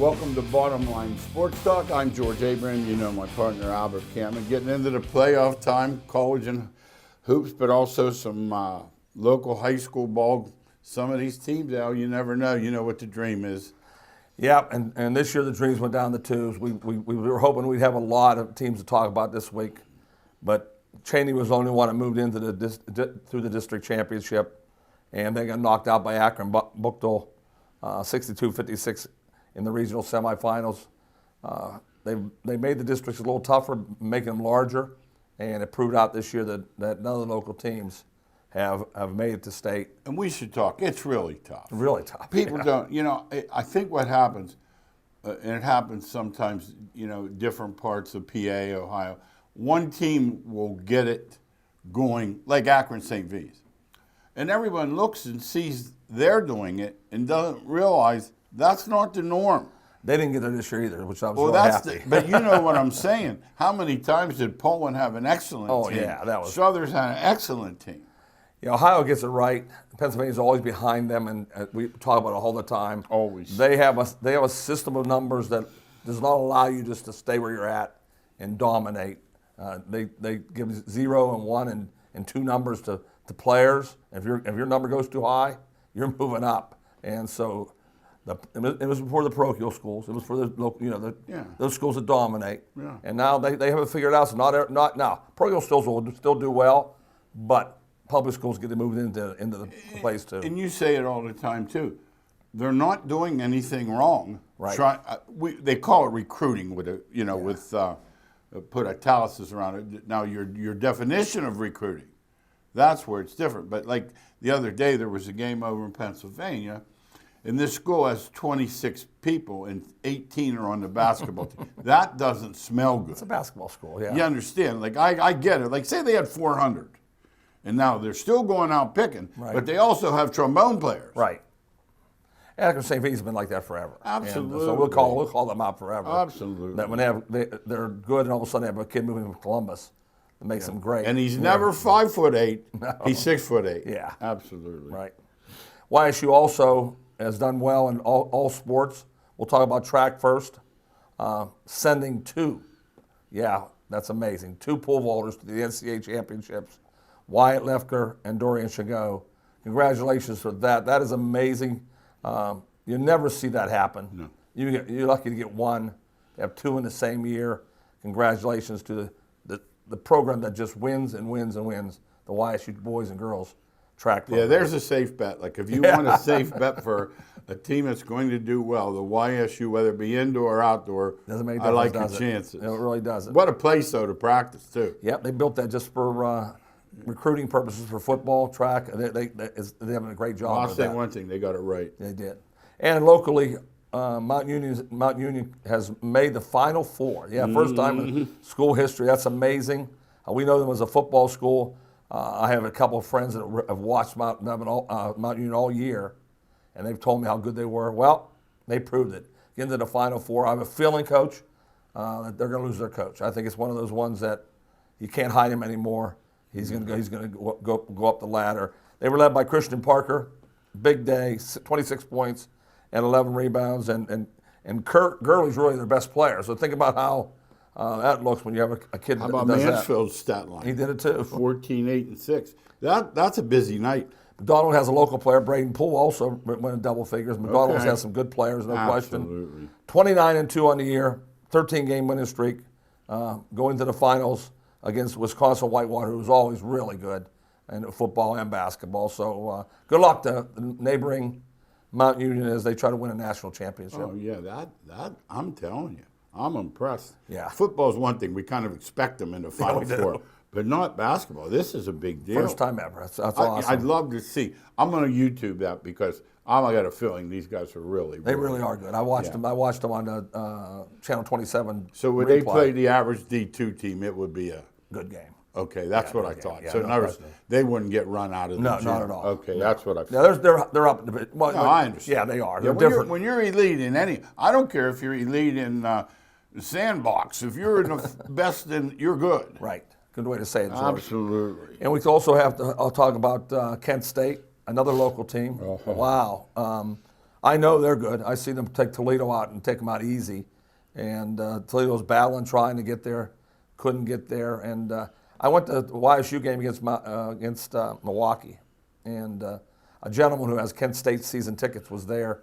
Welcome to Bottom Line Sports Talk. I'm George Abram. You know my partner Albert Cameron. Getting into the playoff time, college and hoops, but also some local high school ball. Some of these teams, Al, you never know. You know what the dream is. Yeah, and this year the dreams went down the tubes. We were hoping we'd have a lot of teams to talk about this week, but Cheney was the only one that moved into through the district championship, and they got knocked out by Akron Buchtel, 62-56 in the regional semifinals. They made the districts a little tougher, making them larger, and it proved out this year that none of the local teams have made it to state. And we should talk. It's really tough. Really tough. People don't, I think what happens, and it happens sometimes, different parts of PA, Ohio, one team will get it going, like Akron St. V's. And everyone looks and sees they're doing it and doesn't realize that's not the norm. They didn't get there this year either, which I was really happy. But you know what I'm saying. How many times did Poland have an excellent team? Oh, yeah. That was. Southers had an excellent team. Yeah, Ohio gets it right. Pennsylvania's always behind them, and we talk about it all the time. Always. They have a system of numbers that does not allow you just to stay where you're at and dominate. They give 0 and 1 and 2 numbers to players. If your number goes too high, you're moving up. And so it was before the parochial schools. It was for the local, those schools that dominate. Yeah. And now they have it figured out. So not now. Parochial schools will still do well, but public schools get to move into the place too. And you say it all the time too. They're not doing anything wrong. Right. They call it recruiting with with put italics around it. Now your definition of recruiting, that's where it's different. But like the other day, there was a game over in Pennsylvania, and this school has 26 people, and 18 are on the basketball team. That doesn't smell good. It's a basketball school, yeah. You understand? Like I get it. Like say they had 400. And now they're still going out picking, but they also have trombone players. Right. Akron St. V's has been like that forever. Absolutely. And so we'll call them out forever. Absolutely. That when they're good, and all of a sudden they have a kid moving from Columbus that makes them great. And he's never 5'8". No. He's 6'8". Yeah. Absolutely. Right. YSU also has done well in all sports. We'll talk about track first. Sending 2. Yeah, that's amazing. 2 pole vaulters to the NCAA championships. Wyatt Lefker and Dorian Chagot. Congratulations for that. That is amazing. You never see that happen. No. You're lucky to get 1. You have 2 in the same year. Congratulations to the program that just wins and wins and wins, the YSU boys and girls track program. Yeah, there's a safe bet. Like if you want a safe bet for a team that's going to do well, the YSU, whether it be indoor or outdoor, doesn't make a I like difference, your chances. It really doesn't. What a place, though, to practice, too. Yep, they built that just for recruiting purposes for football, track. They're having a great job. I'll say one thing, they got it right. They did. And locally, Mount Union has made the Final Four. Yeah, first time in school history. That's amazing. We know them as a football school. I have a couple of friends that have watched Mount Union all year, and they've told me how good they were. Well, they proved it. Get into the Final Four. I have a feeling, Coach, that they're going to lose their coach. I think it's one of those ones that you can't hide him anymore. He's going to go up the ladder. They were led by Christian Parker, big day, 26 points and 11 rebounds, and Kurt Gurley's really their best player. So think about how that looks when you have a kid that does that. How about Mansfield's stat line? He did it too. 14, 8, and 6. That's a busy night. McDonald has a local player. Braden Poole also went in double figures. McDonald's has some good players, no question. 29-2 on the year, 13-game winning streak, going to the finals against Wisconsin Whitewater, who's always really good in football and basketball. So good luck to the neighboring Mount Union as they try to win a national championship. Oh, yeah, that I'm telling you. I'm impressed. Yeah. Football's one thing. We kind of expect them in the Final Four, but not basketball. This is a big deal. First time ever. That's awesome. I'd love to see. I'm going to YouTube that because I got a feeling these guys are really are good. I watched them. I watched them on the Channel 27. So when they play the average D2 team, it would be a good game. Okay, that's what I thought. Yeah, so in other words, they wouldn't get run out of the gym. No, not at all. Okay, that's what I thought. thought. They're up. Well, no, I understand. Yeah, they are. Yeah, They're different. When you're elite in any, I don't care if you're elite in the sandbox. If you're in the best, then you're good. Right. Good way to say it, George. Absolutely. And we also have to. I'll talk about Kent State, another local team. Oh. Wow. I know they're good. I see them take Toledo out and take them out easy. And Toledo's battling, trying to get there, couldn't get there. And I went to the YSU game against Milwaukee. And a gentleman who has Kent State season tickets was there.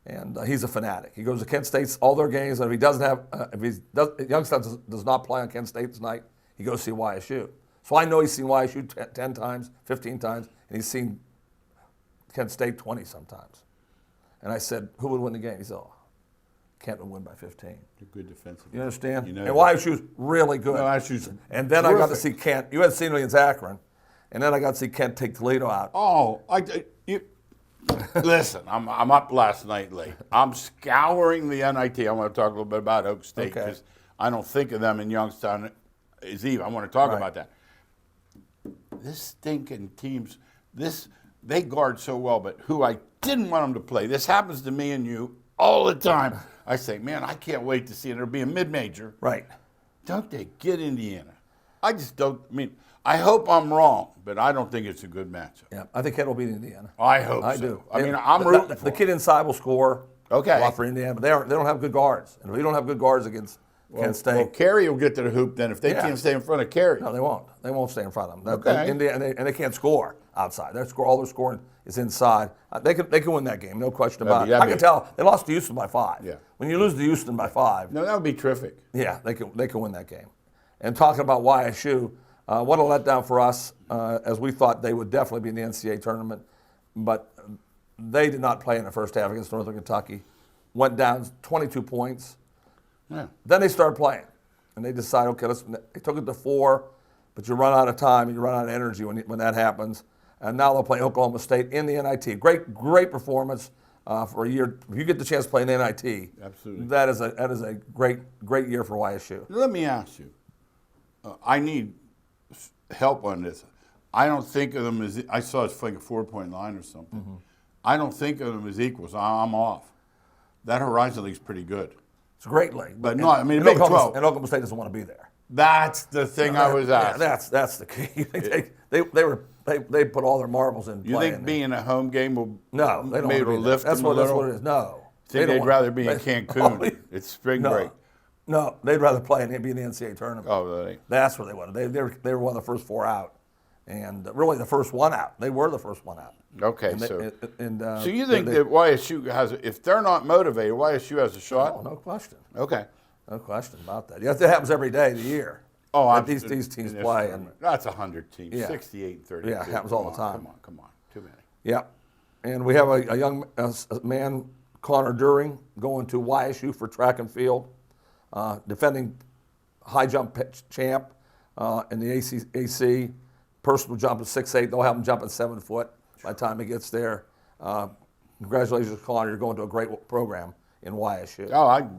And he's a fanatic. He goes to Kent State's all their games, and if he doesn't have, Youngstown does not play on Kent State tonight, he goes see YSU. So I know he's seen YSU 10 times, 15 times, and he's seen Kent State 20 sometimes. And I said, who would win the game? He said, Kent would win by 15. You're good defensive. You understand? You know and YSU's really good. No, YSU's and then terrific. I got to see Kent. You had seen me against Akron, and then I got to see Kent take Toledo out. Oh, listen, I'm up last night late. I'm scouring the NIT. I want to talk a little bit about Oak State because I don't think of them in Youngstown as even. I want to talk about that. This stinking teams, they guard so well, but who I didn't want them to play. This happens to me and you all the time. I say, man, I can't wait to see it. It'll be a mid-major. Right. Don't they get Indiana? I just don't. I mean, I hope I'm wrong, but I don't think it's a good matchup. Yeah, I think Kent will beat Indiana. I hope so. I do. I mean, I'm rooting for the kid inside will score. Okay. A lot for Indiana, but they don't have good guards, and we don't have good guards against Kent State. Well, Carey will get to the hoop then if they can't stay in front of Carey. No, they won't. They won't stay in front of them. Okay. And they can't score outside. All their scoring is inside. They can win that game, no question about it. I can tell they lost to Houston by 5. Yeah. When you lose to Houston by 5, No, that would be terrific. yeah, they can win that game. And talking about YSU, what a letdown for us, as we thought they would definitely be in the NCAA tournament, but they did not play in the first half against Northern Kentucky. Went down 22 points. Yeah. Then they started playing, and they decided, okay, they took it to 4, but you run out of time and you run out of energy when that happens. And now they'll play Oklahoma State in the NIT. Great performance for a year. If you get the chance to play in the NIT, Absolutely. that is a great year for YSU. Let me ask you. I need help on this. I don't think of them as, I saw it's like a 4-point line or something. Mm-hmm. I don't think of them as equals. I'm off. That Horizon League's pretty good. It's a great league. But no, I mean, Big 12. And Oklahoma State doesn't want to be there. That's the thing I was asking. Yeah, that's the key. They put all their marbles in play. You think being a home game will they don't maybe lift that's them a what little? it is. No. Think they'd rather be in Cancun. It's spring break. No, they'd rather play and be in the NCAA tournament. Oh, really? That's where they wanted. They were one of the first 4 out, and really the first one out. They were the first one out. Okay, so you think that YSU has, if they're not motivated, YSU has a shot? Oh, no question. Okay. No question about that. Yes, it happens every day of the year. Oh, that these teams play. And that's 100 teams, 68 and 32. Yeah, it happens all the time. Come on. Too many. Yeah. And we have a young man, Connor During, going to YSU for track and field, defending high jump champ in the AC. Personal jump is 6'8". They'll have him jump at 7 foot by the time he gets there. Congratulations, Connor. You're going to a great program in YSU. Oh,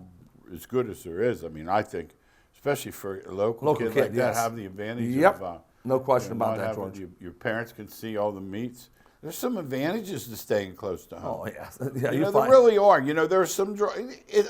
as good as there is. I mean, I think, especially for a local kid like that, have the advantage of no question about that, George. Your parents can see all the meets. There's some advantages to staying close to home. Oh, yeah. There really are. There's some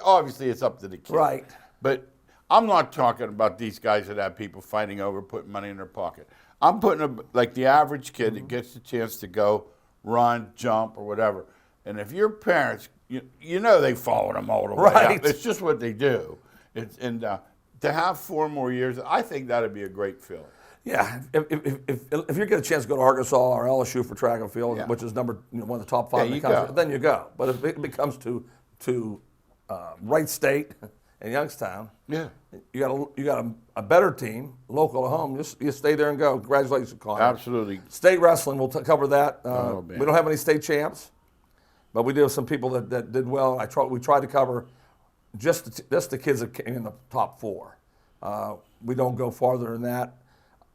obviously, it's up to the kid. Right. But I'm not talking about these guys that have people fighting over putting money in their pocket. I'm putting like the average kid that gets the chance to go run, jump, or whatever. And if your parents, they follow them all the way right. up. It's just what they do. To have 4 more years, I think that'd be a great feeling. Yeah, if you get a chance to go to Arkansas or LSU for track and field, which is one of the top 5 in the country, then you go. But if it comes to Wright State and Youngstown, you got a better team local at home. You stay there and go. Congratulations, Connor. Absolutely. State wrestling, we'll cover that. We don't have any state champs, but we do have some people that did well. We tried to cover just the kids that came in the top 4. We don't go farther than that.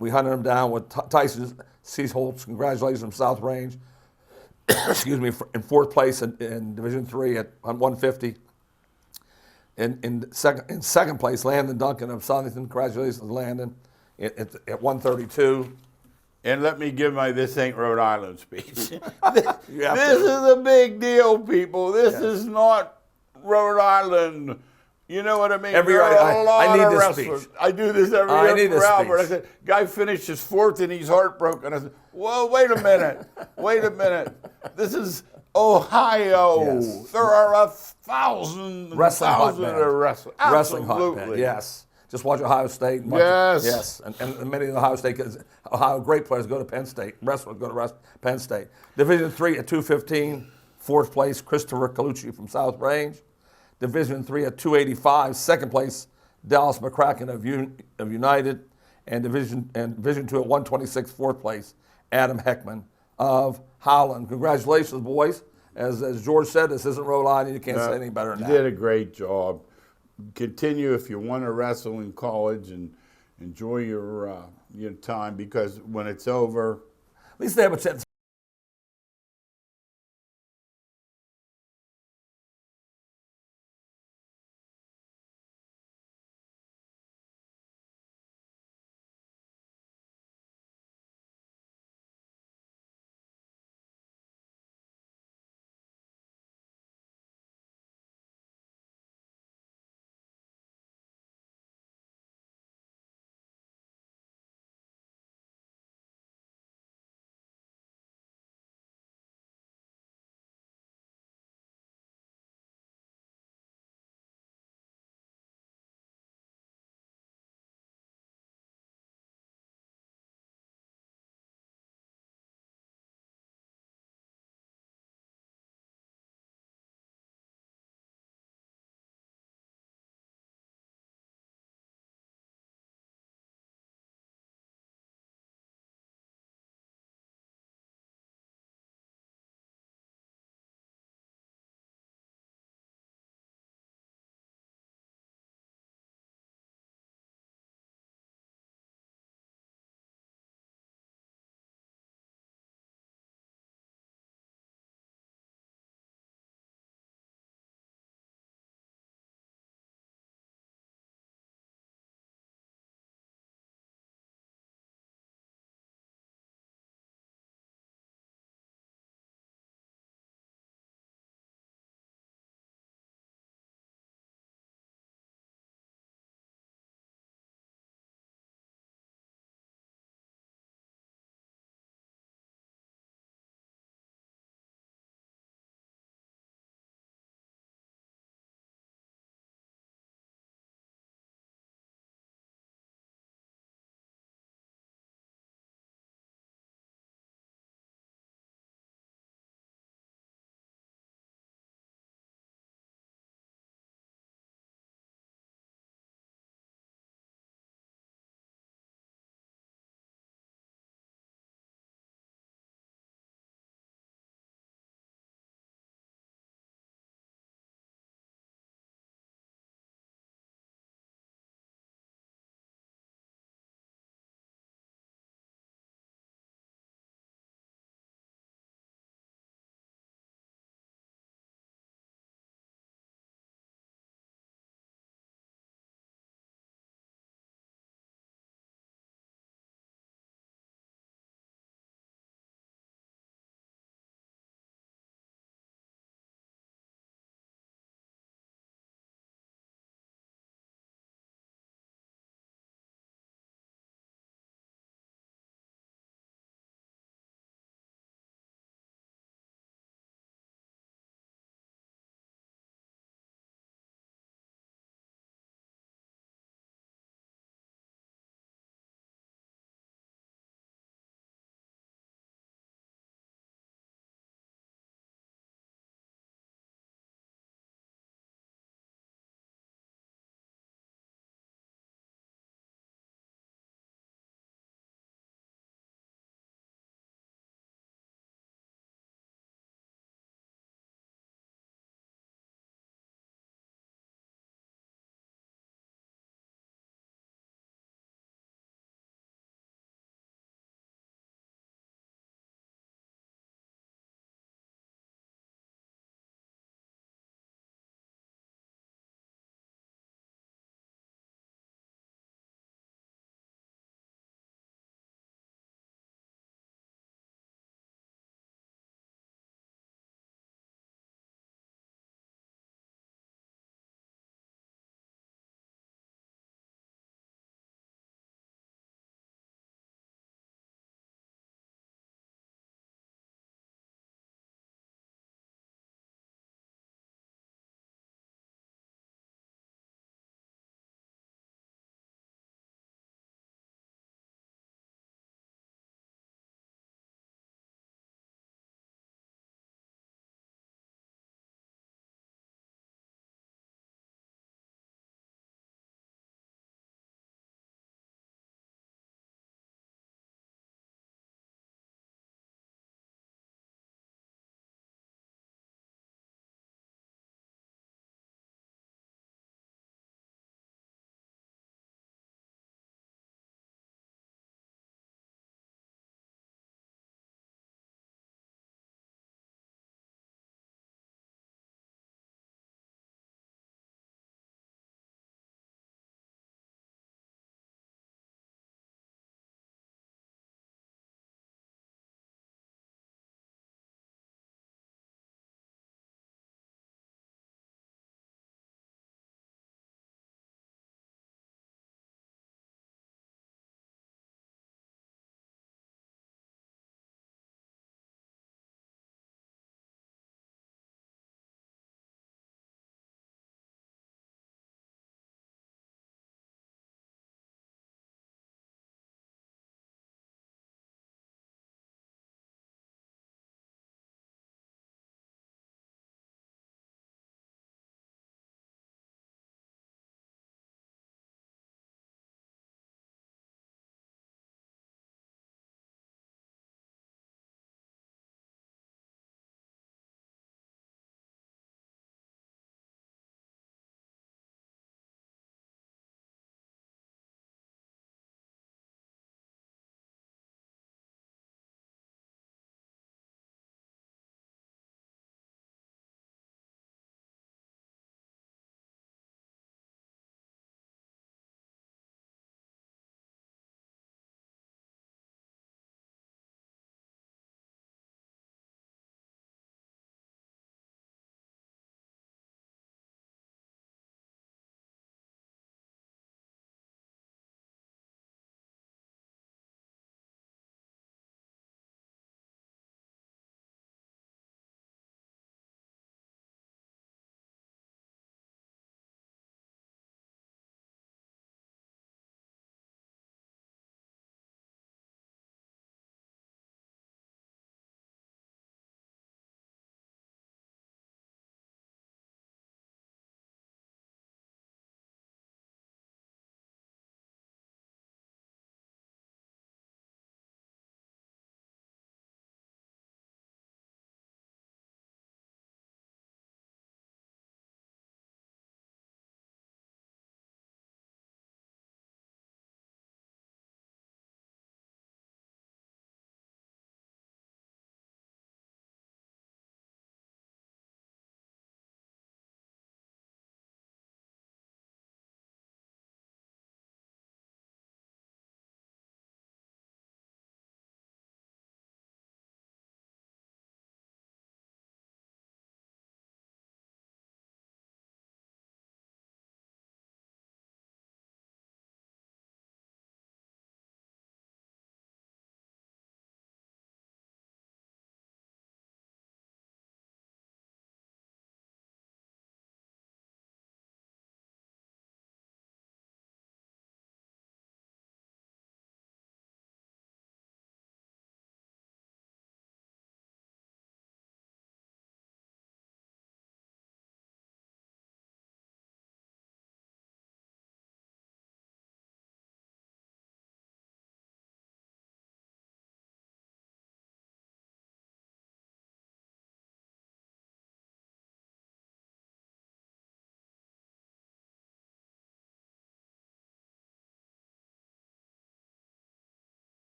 We hunted them down with Tyson Seaholtz. Congratulations from South Range. Excuse me, in 4th place in Division III on 150. In second place, Landon Duncan of Southington. Congratulations, Landon, at 132. And let me give my "This Ain't Rhode Island" speech. This is a big deal, people. This is not Rhode Island. You know what I mean? I need this speech. I do this every year for Albert. I said, guy finishes 4th and he's heartbroken. I said, whoa, wait a minute. This is Ohio. Yes. There are 1,000 Wrestling thousands hotbed. of wrestling. Wrestling hotbed, Absolutely. yes. Just watch Ohio State. Yes. Yes. And many of the Ohio State kids, Ohio great players go to Penn State. Wrestlers go to Penn State. Division III at 215, fourth place, Christopher Colucci from South Range. Division III at 285, second place, Dallas McCracken of United. And Division II at 126, fourth place, Adam Heckman of Holland. Congratulations, boys. As George said, this isn't Rhode Island. You can't say any better than You that. did a great job. Continue if you want to wrestle in college and enjoy your time, because when it's over, At least they have a chance.